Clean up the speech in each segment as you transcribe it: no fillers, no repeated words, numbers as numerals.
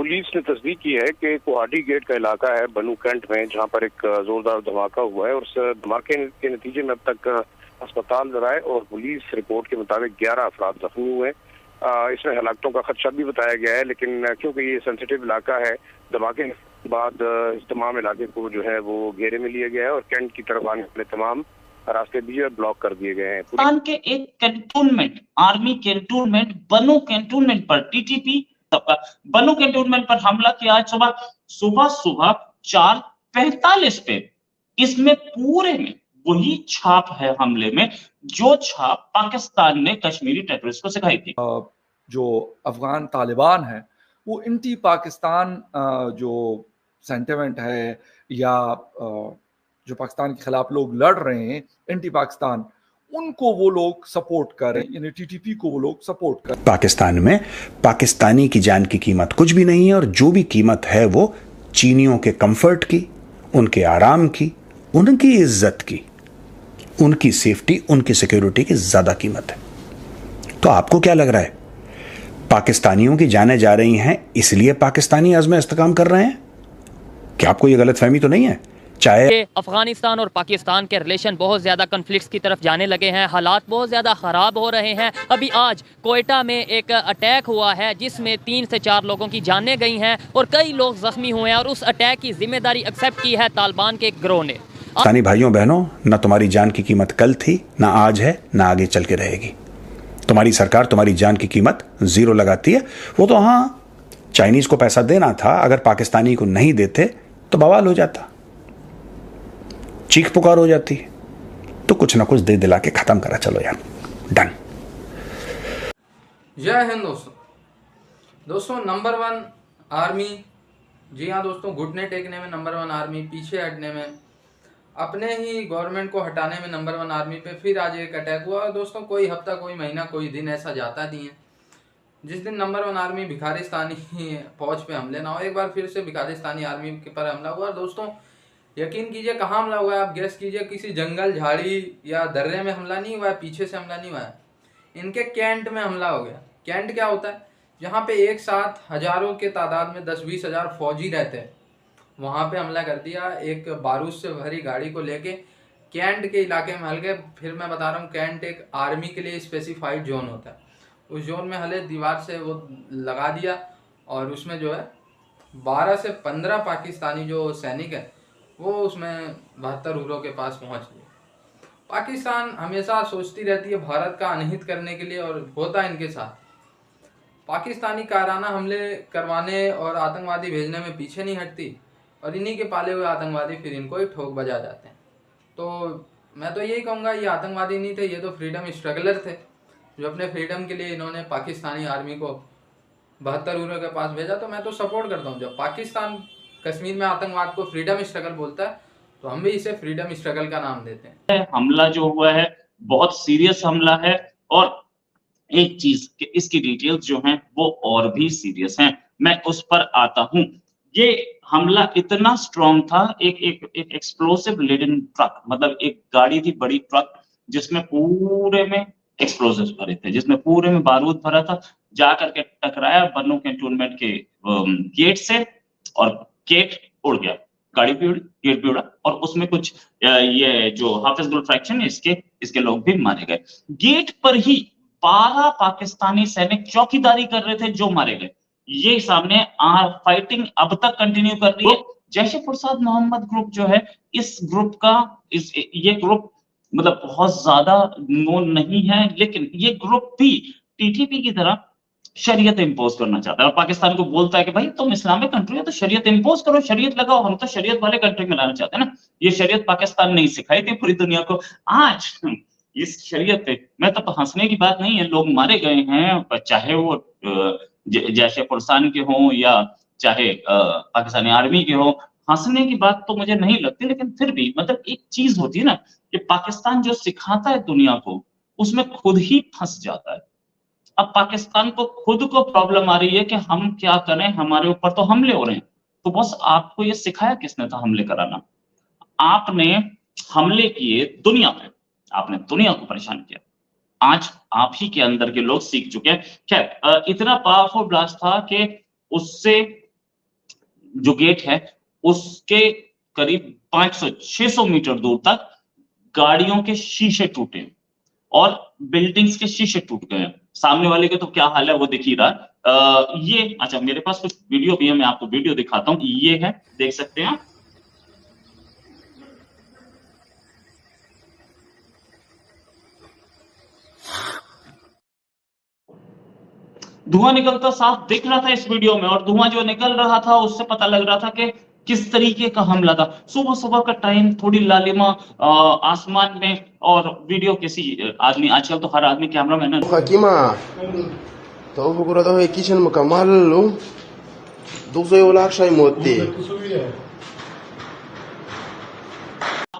Police ने तस्दीक की है कि कोहाटी गेट का इलाका है बनू कैंट में, जहां पर एक जोरदार धमाका हुआ है और उस धमाके के नतीजे में अब तक अस्पताल जराए और पुलिस रिपोर्ट के मुताबिक 11 अफराद जख्मी हुए। इसमें हलाकतों का खदशा भी बताया गया है, लेकिन क्योंकि ये सेंसिटिव इलाका है, धमाके के बाद इस तमाम इलाके को जो है वो घेरे में लिया गया है और कैंट की तरफ आने वाले तमाम रास्ते भी ब्लॉक कर दिए गए हैं। पाकिस्तान के एक कैंटोनमेंट, आर्मी कैंटोनमेंट बनू कैंटोनमेंट पर टीटीपी बनू कैंटोनमेंट पर हमला किया आज सुबह 4:45 पे। इसमें पूरे में वही छाप है हमले में जो छाप पाकिस्तान ने कश्मीरी टेररिस्ट को सिखाई थी। जो अफगान तालिबान है वो एंटी पाकिस्तान जो सेंटिमेंट है या जो पाकिस्तान के खिलाफ लोग लड़ रहे हैं एंटी पाकिस्तान, उनको वो लोग सपोर्ट कर रहे हैं, यानी टीटीपी को वो लोग सपोर्ट कर रहे हैं। पाकिस्तान में पाकिस्तानी की जान की कीमत कुछ भी नहीं है और जो भी कीमत है वो चीनियों के कंफर्ट की, उनके आराम की, उनकी इज्जत की, उनकी सेफ्टी, उनकी सिक्योरिटी की ज्यादा कीमत है। तो आपको क्या लग रहा है पाकिस्तानियों की जानें जा रही हैं इसलिए पाकिस्तानी अज़्म इस्तेकाम कर रहे हैं? क्या आपको ये गलतफहमी तो नहीं है? चाहे अफगानिस्तान और पाकिस्तान के रिलेशन बहुत ज़्यादा कन्फ्लिक्ट्स की तरफ जाने लगे हैं, हालात बहुत ज़्यादा ख़राब हो रहे हैं। अभी आज कोयटा में एक अटैक हुआ है जिसमें 3 से 4 लोगों की जानें गई हैं और कई लोग ज़ख्मी हुए हैं और उस अटैक की जिम्मेदारी एक्सेप्ट की है तालिबान के गिरोह ने। पाकिस्तानी भाइयों बहनों, ना तुम्हारी जान की कीमत कल थी, ना आज है, ना आगे चल के रहेगी। तुम्हारी सरकार तुम्हारी जान की कीमत 0 लगाती है। वो तो हाँ, चाइनीज़ को पैसा देना था, अगर पाकिस्तानी को नहीं देते तो बवाल हो जाता, चीख पुकार हो जाती। तो कुछ ना कुछ दे दिला के खत्म करा, चलो यार, डन। जय हिंद दोस्तों नंबर 1 आर्मी, जी हाँ दोस्तों, घुटने टेकने में नंबर 1 आर्मी, पीछे हटने में, अपने ही गवर्नमेंट को हटाने में नंबर 1 आर्मी पे फिर आज एक अटैक हुआ। और दोस्तों कोई हफ्ता, कोई महीना, कोई दिन ऐसा जाता नहीं है जिस दिन नंबर 1 आर्मी भिखारिस्तानी फौज पे हमले ना हो। एक बार फिर से भिखारिस्तानी आर्मी के पर हमला हुआ। दोस्तों यकीन कीजिए कहाँ हमला हुआ है, आप गेस कीजिए। किसी जंगल, झाड़ी या दर्रे में हमला नहीं हुआ है, पीछे से हमला नहीं हुआ है, इनके कैंट में हमला हो गया। कैंट क्या होता है? जहाँ पे एक साथ हजारों के तादाद में 10-20 हज़ार फौजी रहते हैं, वहाँ पे हमला कर दिया। एक बारूद से भरी गाड़ी को लेके कैंट के इलाके में हल गए। फिर मैं बता रहा हूँ, कैंट एक आर्मी के लिए स्पेसिफाइड जोन होता है। उस जोन में हले दीवार से वो लगा दिया और उसमें जो है 12 से 15 पाकिस्तानी जो सैनिक है वो उसमें 72 हुरों के पास पहुंच गए। पाकिस्तान हमेशा सोचती रहती है भारत का अनहित करने के लिए, और होता है इनके साथ। पाकिस्तानी कायराना हमले करवाने और आतंकवादी भेजने में पीछे नहीं हटती, और इन्हीं के पाले हुए आतंकवादी फिर इनको ही ठोक बजा जाते हैं। तो मैं तो यही कहूँगा, ये आतंकवादी नहीं थे, ये तो फ्रीडम स्ट्रगलर थे, जो अपने फ्रीडम के लिए इन्होंने पाकिस्तानी आर्मी को 72 हुरों के पास भेजा। तो मैं तो सपोर्ट करता हूँ, जब पाकिस्तान कश्मीर में आतंकवाद को फ्रीडम स्ट्रगल बोलता है तो हम भी इसे फ्रीडम स्ट्रगल का नाम देते हैं। हमला जो हुआ है बहुत सीरियस हमला है, और एक चीज इसकी डिटेल्स जो हैं वो और भी सीरियस हैं, मैं उस पर आता हूं। ये हमला इतना स्ट्रॉन्ग था, एक एक्सप्लोसिव लेडन ट्रक, मतलब एक गाड़ी थी, बड़ी ट्रक, जिसमें पूरे में एक्सप्लोसिव्स भरे थे, जिसमें पूरे में बारूद भरा था, जाकर के टकराया बनू कैंटोनमेंट के गेट से और गेट उड़ गया, गाड़ी भी उड़ी, गेट भी उड़ा, और उसमें कुछ ये जो हाफिज गुल फ्रैक्शन है इसके लोग भी मारे गए। गेट पर ही 12 पाकिस्तानी सैनिक चौकीदारी कर रहे थे जो मारे गए। ये सामने फाइटिंग अब तक कंटिन्यू कर रही है। जैशे फुरसाद मोहम्मद ग्रुप जो है, इस ग्रुप का ये ग्रुप मतलब बहुत ज्यादा नोन नहीं है, लेकिन ये ग्रुप भी टीटीपी की तरह शरीयत इंपोज करना चाहता है और पाकिस्तान को बोलता है कि भाई तुम इस्लामिक कंट्री हो तो शरीयत इंपोज करो, शरीयत लगाओ, हम तो शरीयत वाले कंट्री में लाना चाहते हैं ना। ये शरीयत पाकिस्तान नहीं सिखाई थी पूरी दुनिया को। आज इस शरीयत पे मैं तो हंसने की बात नहीं है, लोग मारे गए हैं, चाहे वो जैशे फुरसान के हों या चाहे पाकिस्तानी आर्मी के हों, हंसने की बात तो मुझे नहीं लगती, लेकिन फिर भी मतलब एक चीज होती है ना कि पाकिस्तान जो सिखाता है दुनिया को उसमें खुद ही फंस जाता है। अब पाकिस्तान को खुद को प्रॉब्लम आ रही है कि हम क्या करें, हमारे ऊपर तो हमले हो रहे हैं। तो बस आपको ये सिखाया किसने था हमले कराना? आपने हमले किए दुनिया पे, आपने दुनिया को परेशान किया। आज आप ही के अंदर के लोग सीख चुके हैं। खैर इतना पावरफुल ब्लास्ट था कि उससे जो गेट है उसके करीब 500-600 मीटर दूर तक गाड़ियों के शीशे टूटे और बिल्डिंग्स के शीशे टूट गए। सामने वाले के तो क्या हाल है वो दिख ही रहा। ये अच्छा, मेरे पास कुछ वीडियो भी है, मैं आपको वीडियो दिखाता हूं। ये है, देख सकते हैं आप। धुआं निकलता साफ दिख रहा था इस वीडियो में, और धुआं जो निकल रहा था उससे पता लग रहा था कि किस तरीके का हमला था। सुबह सुबह का टाइम, थोड़ी लालिमा आसमान में, और वीडियो किसी आदमी, आजकल तो हर आदमी कैमरामैन है।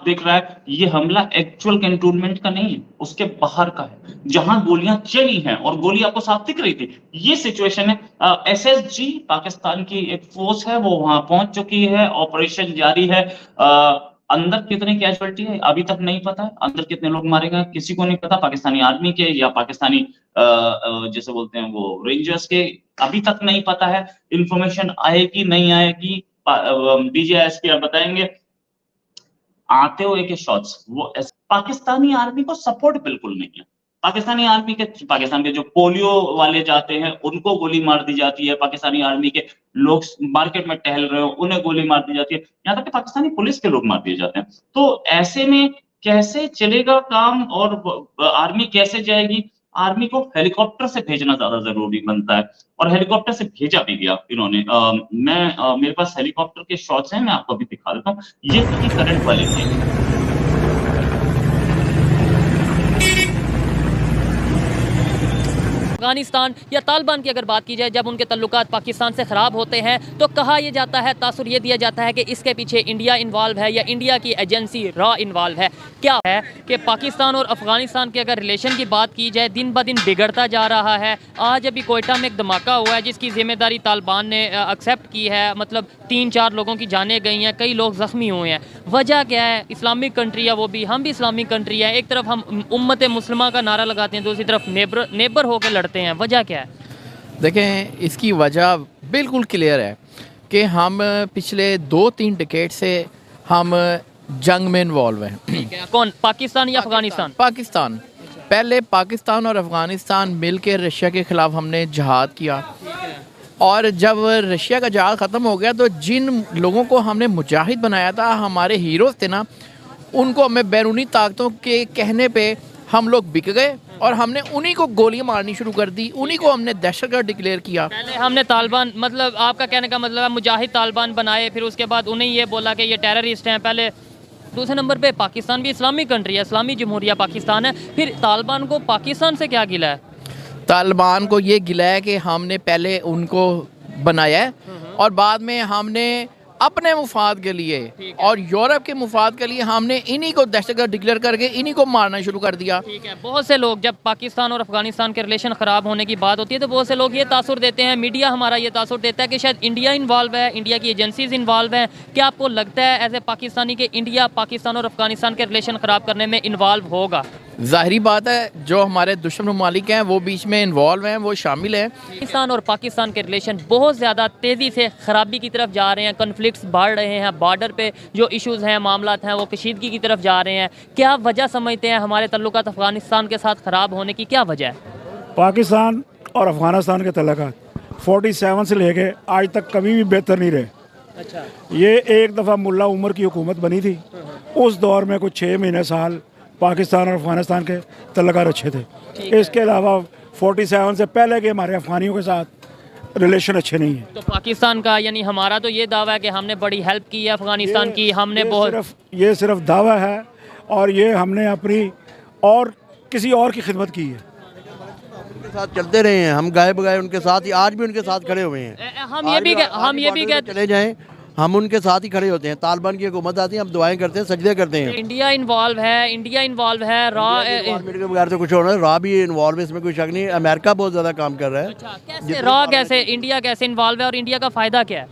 देख रहा है ये हमला एक्चुअल कैंटोनमेंट का नहीं है, उसके बाहर का है जहां गोलियां चली हैं, और गोली आपको साफ दिख रही थी। ये सिचुएशन है। एसएसजी पाकिस्तान की एक फोर्स है, वो वहां पहुंच चुकी है, ऑपरेशन जारी है। अंदर कितने कैजुअल्टी है अभी तक नहीं पता है, अंदर कितने लोग मारे गए किसी को नहीं पता, पाकिस्तानी आर्मी के या पाकिस्तानी जैसे बोलते हैं वो रेंजर्स के, अभी तक नहीं पता है। इंफॉर्मेशन आएगी नहीं आएगी, डीजीएसपी बताएंगे। आते हुए के शॉट्स वो पाकिस्तानी आर्मी को सपोर्ट बिल्कुल नहीं है। पाकिस्तानी आर्मी के, पाकिस्तान के जो पोलियो वाले जाते हैं उनको गोली मार दी जाती है, पाकिस्तानी आर्मी के लोग मार्केट में टहल रहे हो उन्हें गोली मार दी जाती है, यहाँ तक कि पाकिस्तानी पुलिस के लोग मार दिए जाते हैं। तो ऐसे में कैसे चलेगा काम, और आर्मी कैसे जाएगी? आर्मी को हेलीकॉप्टर से भेजना ज्यादा जरूरी बनता है, और हेलीकॉप्टर से भेजा भी गया इन्होंने। मेरे पास हेलीकॉप्टर के शॉट्स हैं, मैं आपको अभी दिखा देता हूँ। ये सभी करंट वाले थे। अफगानिस्तान या तालिबान की अगर बात की जाए, जब उनके तल्लुकात पाकिस्तान से ख़राब होते हैं तो कहा यह जाता है, तासुर ये दिया जाता है कि इसके पीछे इंडिया इन्वॉल्व है या इंडिया की एजेंसी रॉ इन्वॉल्व है। क्या है कि पाकिस्तान और अफगानिस्तान के अगर रिलेशन की बात की जाए, दिन ब दिन बिगड़ता जा रहा है। आज अभी कोयटा में एक धमाका हुआ है जिसकी जिम्मेदारी तालिबान ने एक्सेप्ट की है, मतलब 3-4 लोगों की जानें गई हैं, कई लोग ज़ख्मी हुए हैं। वजह क्या है? इस्लामिक कंट्री है वो भी, हम भी इस्लामिक कंट्री है। एक तरफ हम उम्मत मुस्लिमा का नारा लगाते हैं, दूसरी तरफ नेबर होकर लड़ते हैं। वजह क्या है? देखें, इसकी वजह बिल्कुल क्लियर है कि हम पिछले 2-3 डिकेड से हम जंग में इन्वॉल्व हैं। कौन? पाकिस्तान या अफगानिस्तान? पाकिस्तान। पहले पाकिस्तान और अफगानिस्तान मिलकर रशिया के ख़िलाफ़ हमने जहाद किया, और जब रशिया का जहाद ख़त्म हो गया तो जिन लोगों को हमने मुजाहिद बनाया था, हमारे हीरोज़ थे ना, उनको हमें बैरूनी ताकतों के कहने पे हम लोग बिक गए और हमने उन्हीं को गोलियां मारनी शुरू कर दी, उन्हीं को हमने दहशतगर्द डिक्लेयर किया। पहले हमने तालिबान, मतलब आपका कहने का मतलब है मुजाहिद तालिबान बनाए, फिर उसके बाद उन्हें ये बोला कि ये टेररिस्ट हैं पहले। दूसरे नंबर पे पाकिस्तान भी इस्लामिक कंट्री है, इस्लामी जमहूरिया पाकिस्तान है। फिर तालिबान को पाकिस्तान से क्या गिला है? तालिबान को ये गिला है कि हमने पहले उनको बनाया है और बाद में हमने अपने मुफाद के लिए और यूरोप के मुफाद के लिए हमने इन्हीं को दहशतगर्द डिक्लेयर करके इन्हीं को मारना शुरू कर दिया। ठीक है। बहुत से लोग, जब पाकिस्तान और अफगानिस्तान के रिलेशन ख़राब होने की बात होती है तो बहुत से लोग ये तासुर देते हैं, मीडिया हमारा ये तासुर देता है कि शायद इंडिया इन्वॉल्व है, इंडिया की एजेंसीज इन्वॉल्व हैं। क्या आपको लगता है एज ए पाकिस्तानी कि इंडिया पाकिस्तान और अफगानिस्तान के रिलेशन ख़राब करने में इन्वॉल्व होगा? जाहिरी बात है, जो हमारे दुश्मन ममालिक हैं वो बीच में इन्वॉल्व हैं, वो शामिल हैं। पाकिस्तान और पाकिस्तान के रिलेशन बहुत ज़्यादा तेज़ी से ख़राबी की तरफ जा रहे हैं, कन्फ्लिक्ट्स बढ़ रहे हैं, बॉर्डर पे जो इश्यूज़ हैं, मामलात हैं, वो कशीदगी की तरफ जा रहे हैं। क्या वजह समझते हैं हमारे तल्लुकात अफगानिस्तान के साथ ख़राब होने की? क्या वजह है? पाकिस्तान और अफगानिस्तान के तल्लुकात 47 से लेके आज तक कभी भी बेहतर नहीं रहे। अच्छा। ये एक दफ़ा मुल्ला उमर की हुकूमत बनी थी, उस दौर में कुछ 6 महीने साल पाकिस्तान और अफगानिस्तान के तल्लुकात अच्छे थे। इसके अलावा 47 से पहले के हमारे अफगानियों के साथ रिलेशन अच्छे नहीं है। तो पाकिस्तान का, यानी हमारा तो ये दावा है कि हमने बड़ी हेल्प की है अफगानिस्तान की, हमने बहुत, ये सिर्फ दावा है और ये हमने अपनी और किसी और की खिदमत की है। उनके साथ चलते रहे हैं, हम गाए बगाए उनके साथ ही, आज भी उनके साथ खड़े हुए हैं। हम ये भी चले जाएं, हम उनके साथ ही खड़े होते हैं। तालिबान की हुकूमत आती है, हम दुआएं करते हैं, सजदे करते हैं। इंडिया इन्वॉल्व है, रॉ के बगैर तो कुछ हो रहा है, रॉ भी इन्वॉल्व है, इसमें कोई शक नहीं है। अमेरिका बहुत ज़्यादा काम कर रहा है। अच्छा, कैसे रॉ, कैसे इंडिया कैसे इन्वॉल्व है और इंडिया का फ़ायदा क्या है?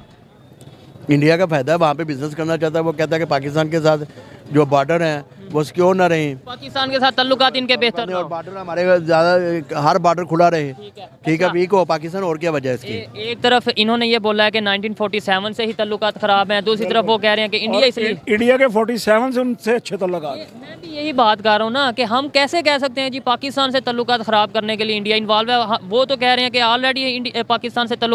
इंडिया का फ़ायदा है, वहाँ पे बिजनेस करना चाहता है, वो कहता है कि पाकिस्तान के साथ जो बॉर्डर हैं वो सिक्योर ना रहें, पाकिस्तान के साथ ताल्लुकात इनके बेहतर ना और हो। बॉर्डर हमारे ज़्यादा हर बॉर्डर खुला रहे, ठीक है, वीक हो पाकिस्तान, और क्या वजह है इसकी। एक तरफ इन्होंने ये बोला है कि 1947 से ही ताल्लुकात खराब हैं, दूसरी तरफ वो कह रहे हैं कि इंडिया इसलिए इंडिया के 47 से उनसे अच्छे ताल्लुकात हैं। मैं भी यही बात कर रहा हूँ ना कि हम कैसे कह सकते हैं जी पाकिस्तान से ताल्लुकात खराब करने के लिए इंडिया इन्वॉल्व है। वो तो कह रहे हैं कि ऑलरेडी पाकिस्तान से ताल्लुकात